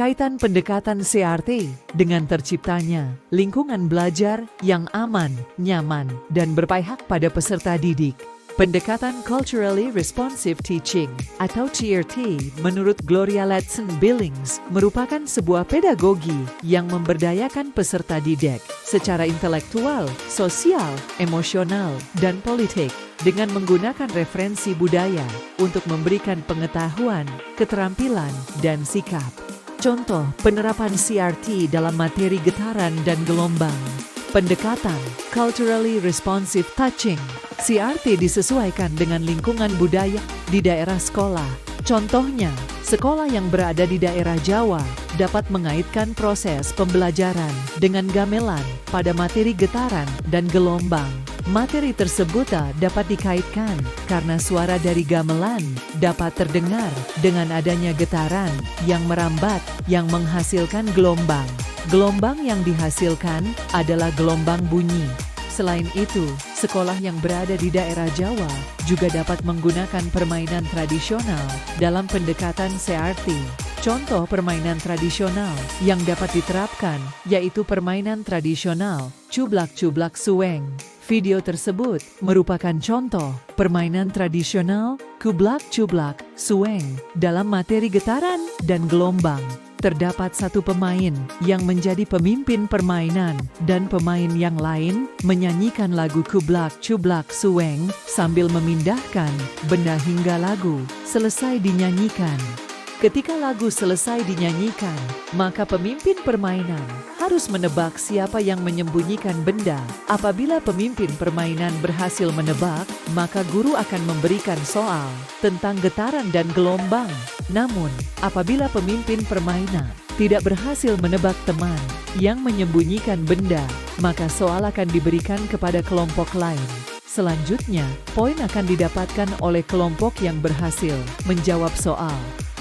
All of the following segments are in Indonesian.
kaitan pendekatan CRT dengan terciptanya lingkungan belajar yang aman, nyaman, dan berpihak pada peserta didik. Pendekatan Culturally Responsive Teaching atau CRT menurut Gloria Ladson-Billings merupakan sebuah pedagogi yang memberdayakan peserta didik secara intelektual, sosial, emosional, dan politik dengan menggunakan referensi budaya untuk memberikan pengetahuan, keterampilan, dan sikap. Contoh penerapan CRT dalam materi getaran dan gelombang. Pendekatan Culturally Responsive Teaching CRT disesuaikan dengan lingkungan budaya di daerah sekolah. Contohnya, sekolah yang berada di daerah Jawa dapat mengaitkan proses pembelajaran dengan gamelan pada materi getaran dan gelombang. Materi tersebut dapat dikaitkan karena suara dari gamelan dapat terdengar dengan adanya getaran yang merambat yang menghasilkan gelombang. Gelombang yang dihasilkan adalah gelombang bunyi. Selain itu, sekolah yang berada di daerah Jawa juga dapat menggunakan permainan tradisional dalam pendekatan CRT. Contoh permainan tradisional yang dapat diterapkan yaitu permainan tradisional cublak-cublak suweng. Video tersebut merupakan contoh permainan tradisional kublak-cublak suweng dalam materi getaran dan gelombang. Terdapat satu pemain yang menjadi pemimpin permainan dan pemain yang lain menyanyikan lagu kublak-cublak suweng sambil memindahkan benda hingga lagu selesai dinyanyikan. Ketika lagu selesai dinyanyikan, maka pemimpin permainan harus menebak siapa yang menyembunyikan benda. Apabila pemimpin permainan berhasil menebak, maka guru akan memberikan soal tentang getaran dan gelombang. Namun, apabila pemimpin permainan tidak berhasil menebak teman yang menyembunyikan benda, maka soal akan diberikan kepada kelompok lain. Selanjutnya, poin akan didapatkan oleh kelompok yang berhasil menjawab soal.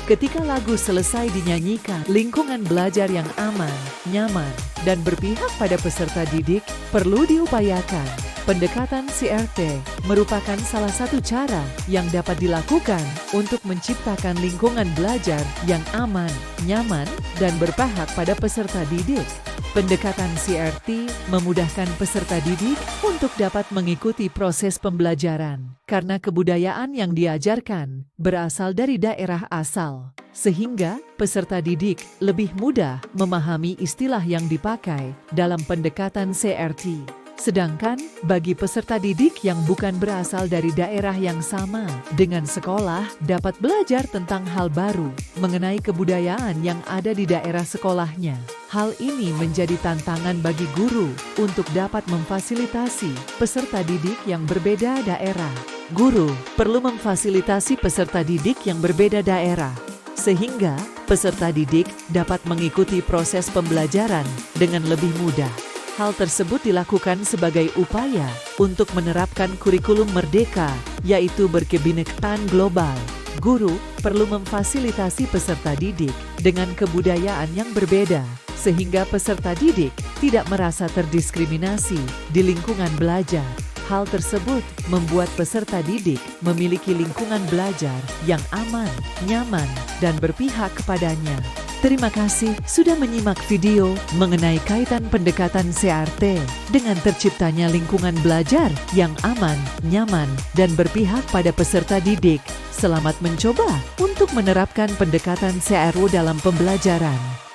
Ketika lagu selesai dinyanyikan, lingkungan belajar yang aman, nyaman, dan berpihak pada peserta didik perlu diupayakan. Pendekatan CRT merupakan salah satu cara yang dapat dilakukan untuk menciptakan lingkungan belajar yang aman, nyaman, dan berpihak pada peserta didik. Pendekatan CRT memudahkan peserta didik untuk dapat mengikuti proses pembelajaran karena kebudayaan yang diajarkan berasal dari daerah asal, sehingga peserta didik lebih mudah memahami istilah yang dipakai dalam pendekatan CRT. Sedangkan bagi peserta didik yang bukan berasal dari daerah yang sama dengan sekolah dapat belajar tentang hal baru mengenai kebudayaan yang ada di daerah sekolahnya. Hal ini menjadi tantangan bagi guru untuk dapat memfasilitasi peserta didik yang berbeda daerah. Guru perlu memfasilitasi peserta didik yang berbeda daerah, sehingga peserta didik dapat mengikuti proses pembelajaran dengan lebih mudah. Hal tersebut dilakukan sebagai upaya untuk menerapkan kurikulum merdeka, yaitu berkebinekaan global. Guru perlu memfasilitasi peserta didik dengan kebudayaan yang berbeda, sehingga peserta didik tidak merasa terdiskriminasi di lingkungan belajar. Hal tersebut membuat peserta didik memiliki lingkungan belajar yang aman, nyaman, dan berpihak kepadanya. Terima kasih sudah menyimak video mengenai kaitan pendekatan CRT dengan terciptanya lingkungan belajar yang aman, nyaman, dan berpihak pada peserta didik. Selamat mencoba untuk menerapkan pendekatan CRO dalam pembelajaran.